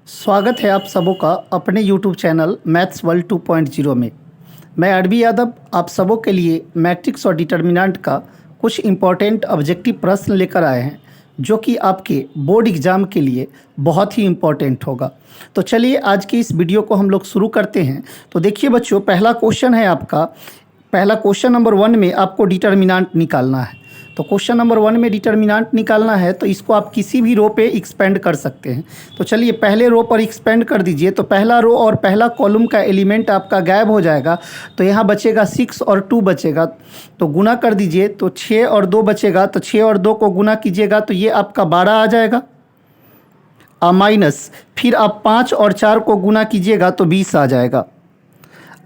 स्वागत है आप सबों का अपने YouTube चैनल मैथ्स वर्ल्ड 2.0 में। मैं अरबी यादव आप सबों के लिए मैट्रिक्स और डिटर्मिनेंट का कुछ इम्पोर्टेंट ऑब्जेक्टिव प्रश्न लेकर आए हैं जो कि आपके बोर्ड एग्ज़ाम के लिए बहुत ही इम्पोर्टेंट होगा। तो चलिए आज की इस वीडियो को हम लोग शुरू करते हैं। तो देखिए बच्चों, पहला क्वेश्चन है आपका, पहला क्वेश्चन नंबर 1 में आपको डिटर्मिनेंट निकालना है। तो क्वेश्चन नंबर 1 में डिटर्मिनेंट निकालना है तो इसको आप किसी भी रो पे एक्सपेंड कर सकते हैं। तो चलिए पहले रो पर एक्सपेंड कर दीजिए। तो पहला रो और पहला कॉलम का एलिमेंट आपका गायब हो जाएगा, तो यहाँ बचेगा 6 और 2 बचेगा। तो गुना कर दीजिए, तो 6 और 2 बचेगा, तो 6 और 2 को गुना कीजिएगा तो ये आपका 12 आ जाएगा। माइनस फिर आप 5 और 4 को गुना कीजिएगा तो 20 आ जाएगा।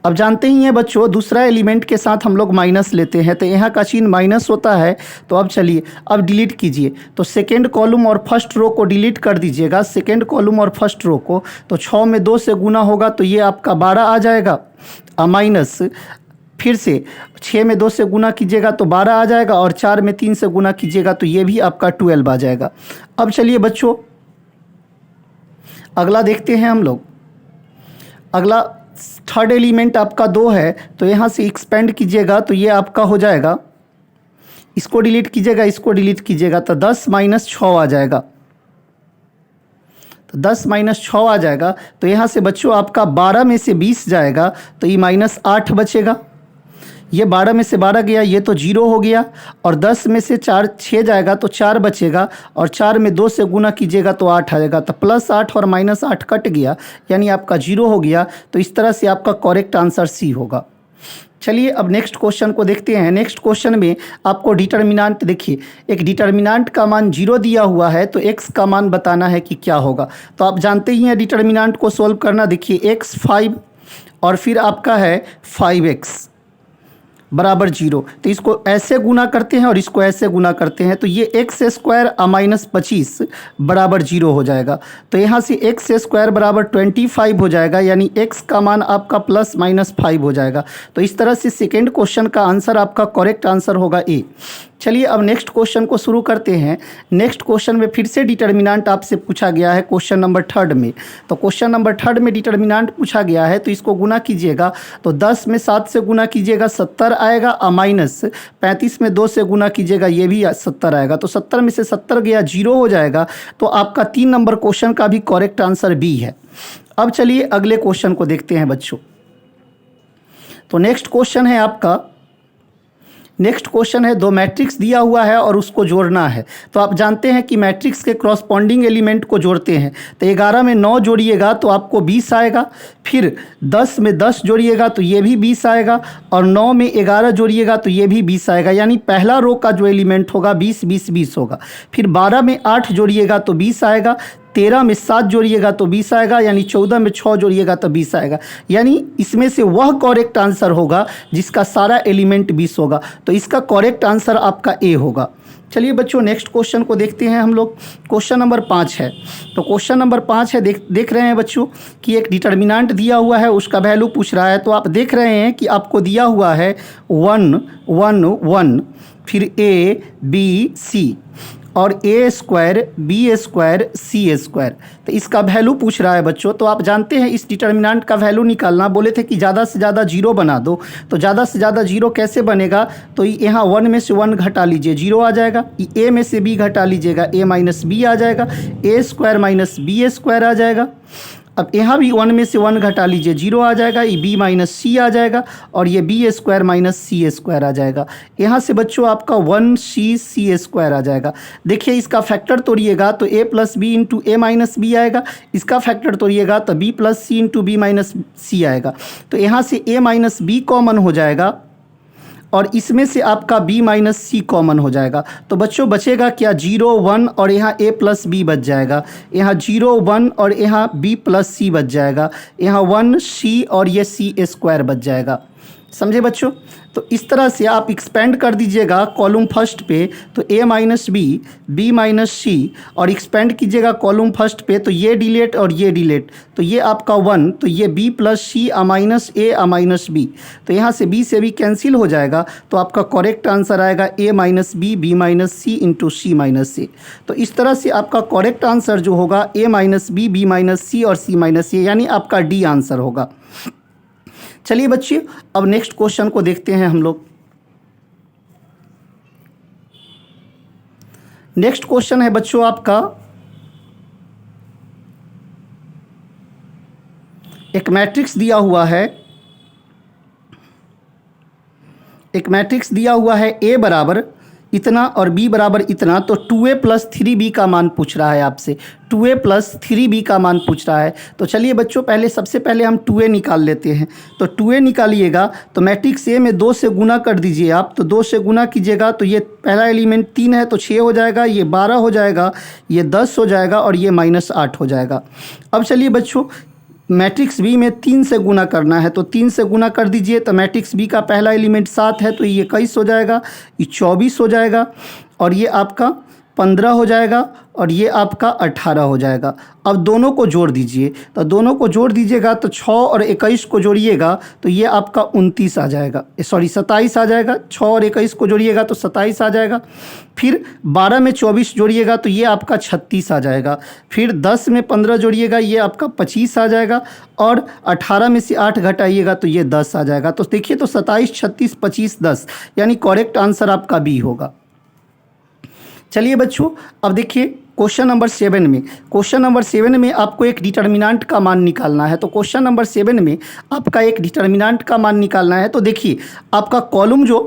अब जानते ही हैं बच्चों, दूसरा एलिमेंट के साथ हम लोग माइनस लेते हैं तो यहाँ का चिन्ह माइनस होता है। तो अब चलिए अब डिलीट कीजिए। तो सेकेंड कॉलम और फर्स्ट रो को डिलीट कर दीजिएगा, सेकेंड कॉलम और फर्स्ट रो को। तो 6 में 2 से गुना होगा तो ये आपका 12 आ जाएगा। माइनस फिर से 6 में 2 से गुना कीजिएगा तो 12 आ जाएगा, और 4 में 3 से गुना कीजिएगा तो ये भी आपका 12 आ जाएगा। अब चलिए बच्चों अगला देखते हैं हम लोग। अगला थर्ड एलिमेंट आपका 2 है, तो यहाँ से एक्सपेंड कीजिएगा तो ये आपका हो जाएगा, इसको डिलीट कीजिएगा, इसको डिलीट कीजिएगा तो 10 माइनस 6 आ जाएगा। तो 10 माइनस 6 आ जाएगा। तो यहाँ से बच्चों आपका 12 में से 20 जाएगा तो ये माइनस 8 बचेगा। ये 12 में से 12 गया, ये तो 0 हो गया। और 10 में से 6 जाएगा तो 4 बचेगा, और 4 में 2 से गुना कीजिएगा तो 8 आएगा। तो प्लस 8 और माइनस 8 कट गया, यानी आपका 0 हो गया। तो इस तरह से आपका करेक्ट आंसर सी होगा। चलिए अब नेक्स्ट क्वेश्चन को देखते हैं। नेक्स्ट क्वेश्चन में आपको डिटर्मिनेंट, देखिए एक डिटर्मिनेंट का मान 0 दिया हुआ है तो x का मान बताना है कि क्या होगा। तो आप जानते ही हैं डिटर्मिनेंट को सोल्व करना। देखिए x 5 और फिर आपका है 5x बराबर 0। तो इसको ऐसे गुना करते हैं और इसको ऐसे गुना करते हैं तो ये एक्स स्क्वायर माइनस 25 बराबर 0 हो जाएगा। तो यहाँ से एक्स स्क्वायर बराबर 25 हो जाएगा, यानी x का मान आपका प्लस माइनस 5 हो जाएगा। तो इस तरह से सेकेंड क्वेश्चन का आंसर आपका करेक्ट आंसर होगा ए। चलिए अब नेक्स्ट क्वेश्चन को शुरू करते हैं। नेक्स्ट क्वेश्चन में फिर से डिटर्मिनेंट आपसे पूछा गया है क्वेश्चन नंबर 3 में। तो क्वेश्चन नंबर 3 में डिटर्मिनेंट पूछा गया है तो इसको गुना कीजिएगा। तो 10 में 7 से गुना कीजिएगा 70 आएगा, माइनस 35 में 2 से गुना कीजिएगा ये भी 70 आएगा। तो 70 में से 70 गया, 0 हो जाएगा। तो आपका 3 नंबर क्वेश्चन का भी करेक्ट आंसर बी है। अब चलिए अगले क्वेश्चन को देखते हैं बच्चों। तो नेक्स्ट क्वेश्चन है आपका, नेक्स्ट क्वेश्चन है 2 मैट्रिक्स दिया हुआ है और उसको जोड़ना है। तो आप जानते हैं कि मैट्रिक्स के क्रॉसपॉन्डिंग एलिमेंट को जोड़ते हैं। तो 11 में 9 जोड़िएगा तो आपको 20 आएगा, फिर 10 में 10 जोड़िएगा तो ये भी 20 आएगा, और 9 में 11 जोड़िएगा तो ये भी 20 आएगा। यानी पहला रो का जो एलिमेंट होगा 20 20 20 होगा। फिर 12 में 8 जोड़िएगा तो 20 आएगा, 13 में 7 जोड़िएगा तो 20 आएगा, यानी 14 में 6 जोड़िएगा तो 20 आएगा। यानी इसमें से वह करेक्ट आंसर होगा जिसका सारा एलिमेंट 20 होगा। तो इसका करेक्ट आंसर आपका ए होगा। चलिए बच्चों नेक्स्ट क्वेश्चन को देखते हैं हम लोग। क्वेश्चन नंबर 5 है। तो क्वेश्चन नंबर 5 है, देख रहे हैं बच्चों कि एक डिटर्मिनेंट दिया हुआ है, उसका वैल्यू पूछ रहा है। तो आप देख रहे हैं कि आपको दिया हुआ है 1 1 1, फिर ए बी सी, और ए स्क्वायर बी स्क्वायर सी स्क्वायर। तो इसका वैल्यू पूछ रहा है बच्चों। तो आप जानते हैं इस डिटर्मिनेंट का वैल्यू निकालना, बोले थे कि ज़्यादा से ज़्यादा 0 बना दो। तो ज़्यादा से ज़्यादा 0 कैसे बनेगा? तो यहाँ 1 में से 1 घटा लीजिए, 0 आ जाएगा। ए में से बी घटा लीजिएगा, ए माइनस बी आ जाएगा, ए स्क्वायर माइनस बी स्क्वायर आ जाएगा। अब यहाँ भी 1 में से 1 घटा लीजिए, 0 आ जाएगा, ये बी माइनस सी आ जाएगा, और ये बी स्क्वायर माइनस सी स्क्वायर आ जाएगा। यहाँ से बच्चों आपका 1 सी स्क्वायर आ जाएगा। देखिए इसका फैक्टर तोड़िएगा तो ए प्लस बी इंटू ए माइनस बी आएगा, इसका फैक्टर तोड़िएगा तो बी प्लस सी इंटू बी माइनस सी आएगा। तो यहाँ से ए माइनस बी कॉमन हो जाएगा, और इसमें से आपका b माइनस सी कॉमन हो जाएगा। तो बच्चों बचेगा क्या? 0 1, और यहाँ a प्लस बी बच जाएगा। यहाँ 0 1 और यहाँ b प्लस सी बच जाएगा। यहाँ 1 c और ये सी स्क्वायर बच जाएगा। समझे बच्चों। तो इस तरह से आप एक्सपेंड कर दीजिएगा कॉलम फर्स्ट पे, तो a माइनस बी माइनस सी, और एक्सपेंड कीजिएगा कॉलम फर्स्ट पे, तो ये डिलेट और ये डिलेट, तो ये आपका 1, तो ये b plus C a minus B, तो यहाँ से b से भी कैंसिल हो जाएगा, तो आपका करेक्ट आंसर आएगा a minus B minus C into C minus A. तो इस तरह से आपका करेक्ट आंसर जो होगा a माइनस बी माइनस सी और c माइनस ए, यानी आपका डी आंसर होगा। चलिए बच्चे, अब नेक्स्ट क्वेश्चन को देखते हैं हम लोग। नेक्स्ट क्वेश्चन है बच्चों आपका, एक मैट्रिक्स दिया हुआ है, एक मैट्रिक्स दिया हुआ है a बराबर इतना और b बराबर इतना, तो 2a प्लस 3b का मान पूछ रहा है आपसे, 2a प्लस 3b का मान पूछ रहा है। तो चलिए बच्चों, पहले सबसे पहले हम 2a निकाल लेते हैं। तो 2a निकालिएगा तो मैट्रिक्स a में 2 से गुना कर दीजिए आप, तो 2 से गुना कीजिएगा तो ये पहला एलिमेंट 3 है तो 6 हो जाएगा, ये 12 हो जाएगा, ये 10 हो जाएगा और ये -8 हो जाएगा। अब चलिए बच्चों, मैट्रिक्स बी में 3 से गुना करना है, तो 3 से गुना कर दीजिए, तो मैट्रिक्स बी का पहला एलिमेंट 7 है तो ये 21 हो जाएगा, ये 24 हो जाएगा, और ये आपका 15 हो जाएगा, और ये आपका 18 हो जाएगा। अब दोनों को जोड़ दीजिए, तो दोनों को जोड़ दीजिएगा तो 6 और 21 को जोड़िएगा तो ये आपका 29 आ जाएगा, सॉरी 27 आ जाएगा। 6 और 21 को जोड़िएगा तो 27 आ जाएगा। फिर 12 में 24 जोड़िएगा तो ये आपका 36 आ जाएगा। फिर 10 में 15 जोड़िएगा, ये आपका 25 आ जाएगा, और 18 में से 8 घटाइएगा तो ये 10 आ जाएगा। तो देखिए, तो 27, 36, 25, 10, यानी करेक्ट आंसर आपका बी होगा। चलिए बच्चों, अब देखिए क्वेश्चन नंबर 7 में, क्वेश्चन नंबर 7 में आपको एक डिटर्मिनेंट का मान निकालना है। तो क्वेश्चन नंबर 7 में आपका एक डिटर्मिनेंट का मान निकालना है। तो देखिए, आपका कॉलम जो,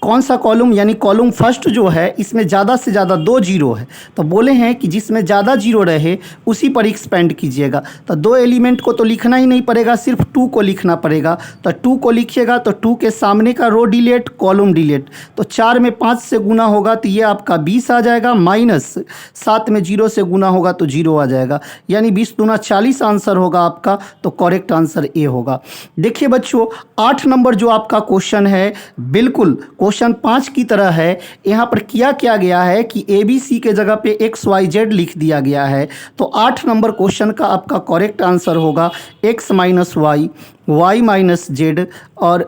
कौन सा कॉलम, यानी कॉलम फर्स्ट जो है इसमें ज़्यादा से ज़्यादा 2 जीरो है, तो बोले हैं कि जिसमें ज़्यादा जीरो रहे उसी पर एक्सपेंड कीजिएगा। तो 2 एलिमेंट को तो लिखना ही नहीं पड़ेगा, सिर्फ 2 को लिखना पड़ेगा। तो 2 को लिखिएगा तो 2 के सामने का रो डिलेट, कॉलम डिलेट, तो 4 में 5 से गुना होगा तो ये आपका 20 आ जाएगा, माइनस 7 में 0 से गुना होगा तो 0 आ जाएगा, यानी 20 दूना 40 आंसर होगा आपका। तो करेक्ट आंसर ए होगा। देखिए बच्चों, 8 नंबर जो आपका क्वेश्चन है, बिल्कुल क्वेश्चन 5 की तरह है। यहाँ पर किया गया है कि ABC के जगह पे XYZ लिख दिया गया है। तो 8 नंबर क्वेश्चन का आपका करेक्ट आंसर होगा X minus Y, Y minus Z और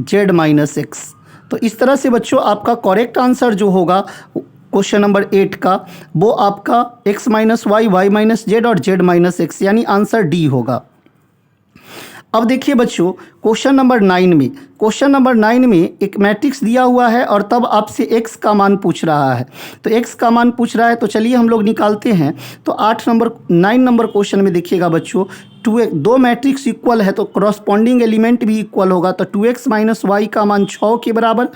Z माइनस एक्स। तो इस तरह से बच्चों आपका करेक्ट आंसर जो होगा क्वेश्चन नंबर 8 का, वो आपका X minus Y, Y minus Z और Z माइनस एक्स, यानी आंसर डी होगा। अब देखिए बच्चों, क्वेश्चन नंबर 9 में, क्वेश्चन नंबर 9 में एक मैट्रिक्स दिया हुआ है और तब आपसे x का मान पूछ रहा है। तो x का मान पूछ रहा है, तो चलिए हम लोग निकालते हैं। तो 9 नंबर क्वेश्चन में देखिएगा बच्चों, 2 मैट्रिक्स इक्वल है तो क्रॉसपॉन्डिंग एलिमेंट भी इक्वल होगा। तो 2x माइनस वाई का मान 6 के बराबर,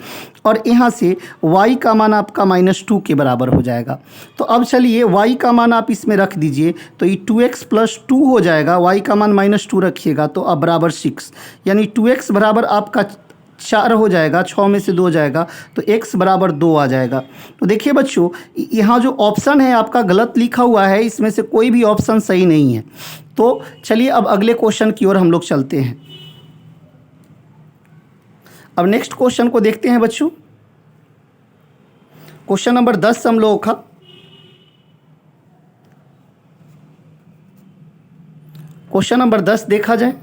और यहाँ से y का मान आपका -2 के बराबर हो जाएगा। तो अब चलिए y का मान आप इसमें रख दीजिए, तो ये 2x प्लस 2 हो जाएगा, y का मान -2 रखिएगा तो अब बराबर 6, यानी 2x बराबर आपका 4 हो जाएगा, 6 में से 2 जाएगा तो x बराबर 2 आ जाएगा। तो देखिए बच्चों, यहाँ जो ऑप्शन है आपका गलत लिखा हुआ है, इसमें से कोई भी ऑप्शन सही नहीं है। तो चलिए अब अगले क्वेश्चन की ओर हम लोग चलते हैं। अब नेक्स्ट क्वेश्चन को देखते हैं बच्चों। क्वेश्चन नंबर 10 हम लोगों का, क्वेश्चन नंबर 10 देखा जाए।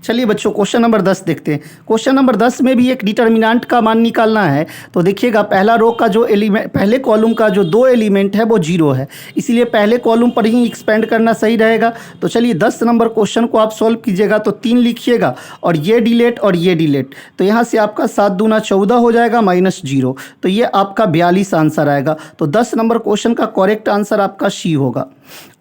चलिए बच्चों, क्वेश्चन नंबर 10 देखते हैं। क्वेश्चन नंबर 10 में भी एक डिटर्मिनेंट का मान निकालना है। तो देखिएगा, पहला रो का जो एलिमेंट, पहले कॉलम का जो 2 एलिमेंट है वो 0 है, इसीलिए पहले कॉलम पर ही एक्सपेंड करना सही रहेगा। तो चलिए 10 नंबर क्वेश्चन को आप सॉल्व कीजिएगा, तो 3 लिखिएगा और ये डिलेट और ये डिलेट, तो यहाँ से आपका 7 दूना 14 हो जाएगा, -0, तो ये आपका 42 आंसर आएगा। तो 10 नंबर क्वेश्चन का करेक्ट आंसर आपका सी होगा।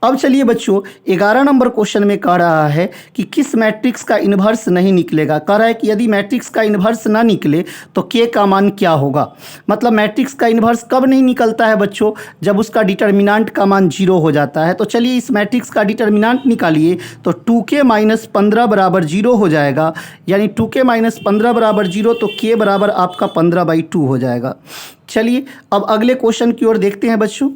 अब चलिए बच्चों, 11 नंबर क्वेश्चन में कह रहा है कि किस मैट्रिक्स का इन्वर्स नहीं निकलेगा। कह रहा है कि यदि मैट्रिक्स का इन्वर्स ना निकले तो के का मान क्या होगा। मतलब मैट्रिक्स का इन्वर्स कब नहीं निकलता है बच्चों, जब उसका डिटर्मिनेंट का मान 0 हो जाता है। तो चलिए इस मैट्रिक्स का डिटर्मिनेंट निकालिए, तो 2k माइनस 15 बराबर 0 हो जाएगा, यानी 2k माइनस 15 बराबर 0, तो k बराबर आपका 15/2 हो जाएगा। चलिए अब अगले क्वेश्चन की ओर देखते हैं बच्चों।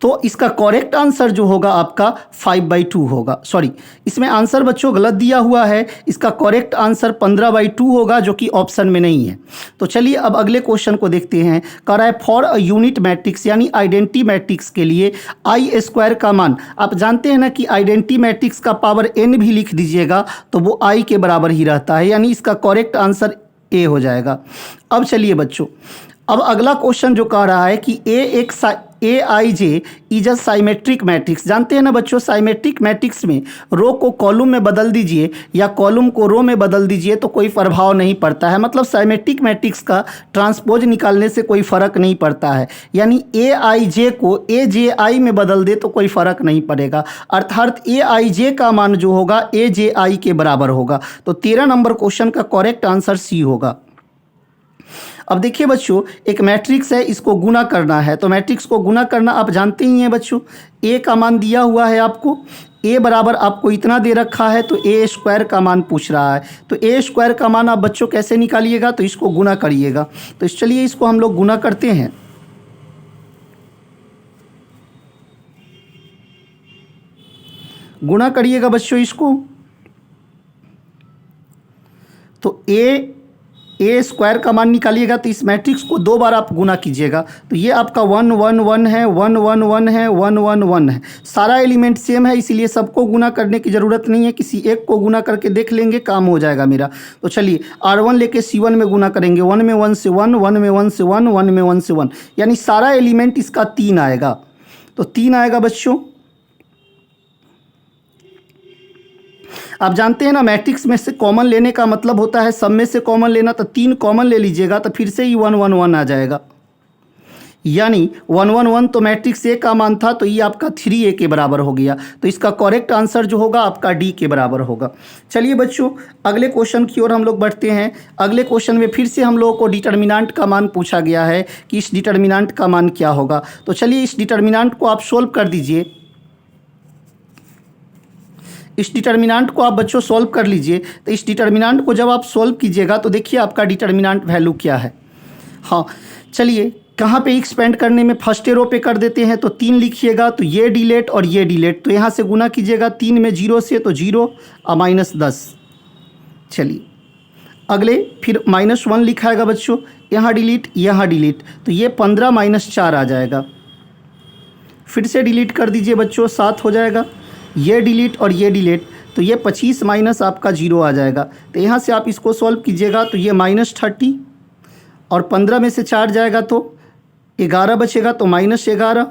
तो इसका करेक्ट आंसर जो होगा आपका 5/2 होगा। सॉरी, इसमें आंसर बच्चों गलत दिया हुआ है, इसका करेक्ट आंसर 15/2 होगा, जो कि ऑप्शन में नहीं है। तो चलिए अब अगले क्वेश्चन को देखते हैं। कह रहा है फॉर अ यूनिट मैट्रिक्स यानी आइडेंटिटी मैट्रिक्स के लिए आई स्क्वायर का मान, आप जानते हैं ना कि आइडेंटिटी मैट्रिक्स का पावर n भी लिख दीजिएगा तो वो i के बराबर ही रहता है, यानी इसका करेक्ट आंसर a हो जाएगा। अब चलिए बच्चों, अब अगला क्वेश्चन जो कह रहा है कि ए आई जे इज अ साइमेट्रिक मैट्रिक्स। जानते हैं ना बच्चों, साइमेट्रिक मैट्रिक्स में रो को कॉलम में बदल दीजिए या कॉलम को रो में बदल दीजिए तो कोई प्रभाव नहीं पड़ता है। मतलब साइमेट्रिक मैट्रिक्स का ट्रांसपोज निकालने से कोई फ़र्क नहीं पड़ता है, यानी ए आई जे को ए जे आई में बदल दे तो कोई फ़र्क नहीं पड़ेगा, अर्थात ए आई जे का मान जो होगा ए जे आई के बराबर होगा। तो 13 नंबर क्वेश्चन का करेक्ट आंसर सी होगा। अब देखिए बच्चों, एक मैट्रिक्स है, इसको गुना करना है। तो मैट्रिक्स को गुना करना आप जानते ही हैं बच्चों, ए का मान दिया हुआ है आपको, ए बराबर आपको इतना दे रखा है, तो ए स्क्वायर का मान पूछ रहा है। तो ए स्क्वायर का मान आप बच्चों कैसे निकालिएगा, तो इसको गुना करिएगा। तो चलिए इसको हम लोग गुना करते हैं। गुना करिएगा बच्चों इसको, तो ए स्क्वायर का मान निकालिएगा। तो इस मैट्रिक्स को 2 बार आप गुना कीजिएगा। तो ये आपका 1 1 1 है, 1 1 1 है, 1 1 1 है। सारा एलिमेंट सेम है, इसीलिए सबको गुना करने की ज़रूरत नहीं है, किसी एक को गुना करके देख लेंगे, काम हो जाएगा मेरा। तो चलिए R1 लेके C1 में गुना करेंगे। 1 में 1 से 1, 1 में 1 से 1, 1 में 1 से 1, यानी सारा एलिमेंट इसका 3 आएगा। तो 3 आएगा बच्चों। आप जानते हैं ना, मैट्रिक्स में से कॉमन लेने का मतलब होता है सब में से कॉमन लेना। तो 3 कॉमन ले लीजिएगा तो फिर से ही 1 1 1 आ जाएगा, यानी 1 1 1 तो मैट्रिक्स ए का मान था, तो ये आपका 3a के बराबर हो गया। तो इसका करेक्ट आंसर जो होगा आपका डी के बराबर होगा। चलिए बच्चों अगले क्वेश्चन की ओर हम लोग बढ़ते हैं। अगले क्वेश्चन में फिर से हम लोगों को डिटर्मिनेंट का मान पूछा गया है कि इस डिटर्मिनेंट का मान क्या होगा। तो चलिए इस डिटर्मिनेंट को आप सोल्व कर दीजिए। इस डिटर्मिनेंट को आप बच्चों सॉल्व कर लीजिए। तो इस डिटर्मिनेंट को जब आप सॉल्व कीजिएगा तो देखिए आपका डिटर्मिनेंट वैल्यू क्या है। हाँ चलिए, कहाँ पे एक्सपेंड करने में फर्स्ट रो पे कर देते हैं। तो 3 लिखिएगा, तो ये डिलेट और ये डिलेट, तो यहाँ से गुना कीजिएगा 3 में 0 से, तो 0 और -10। चलिए अगले फिर -1 लिखाएगा बच्चों, यहाँ डिलीट यहाँ डिलीट, तो ये 15 -4 आ जाएगा। फिर से डिलीट कर दीजिए बच्चों, 7 हो जाएगा। ये डिलीट और ये डिलीट, तो ये 25 माइनस आपका 0 आ जाएगा। तो यहाँ से आप इसको सॉल्व कीजिएगा, तो ये -30 और 15 में से 4 जाएगा तो 11 बचेगा, तो -11,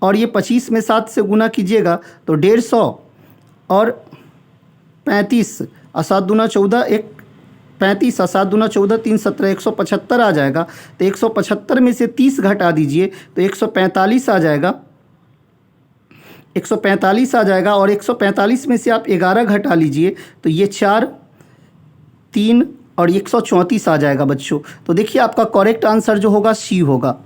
और ये 25 में 7 से गुना कीजिएगा तो 150 और 35 और 7 दूना 14, 35 और 7 दूना 14, 3 17, 175 आ जाएगा। तो 175 में से 30 घटा दीजिए तो 145 आ जाएगा। 145 आ जाएगा, और 145 में से आप 11 घटा लीजिए तो ये 4 3 और 134 आ जाएगा बच्चों। तो देखिए आपका करेक्ट आंसर जो होगा सी होगा।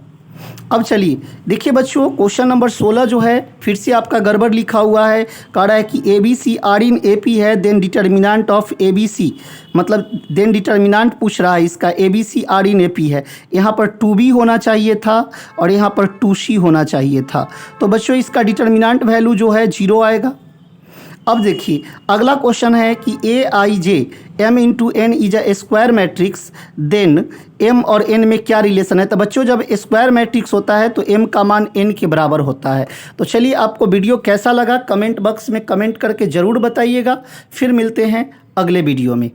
अब चलिए देखिए बच्चों, क्वेश्चन नंबर 16 जो है फिर से आपका गड़बड़ लिखा हुआ है। कह रहा है कि ABC R इन AP है, देन डिटर्मिनेंट ऑफ ABC, मतलब देन डिटर्मिनेंट पूछ रहा है इसका। ABC R इन AP है, यहाँ पर 2B होना चाहिए था और यहाँ पर 2C होना चाहिए था। तो बच्चों इसका डिटर्मिनेंट वैल्यू जो है 0 आएगा। अब देखिए अगला क्वेश्चन है कि AIJ M into N is a square matrix, then M और N में क्या रिलेशन है। तो बच्चों जब स्क्वायर मैट्रिक्स होता है तो M का मान N के बराबर होता है। तो चलिए आपको वीडियो कैसा लगा कमेंट बॉक्स में कमेंट करके ज़रूर बताइएगा। फिर मिलते हैं अगले वीडियो में।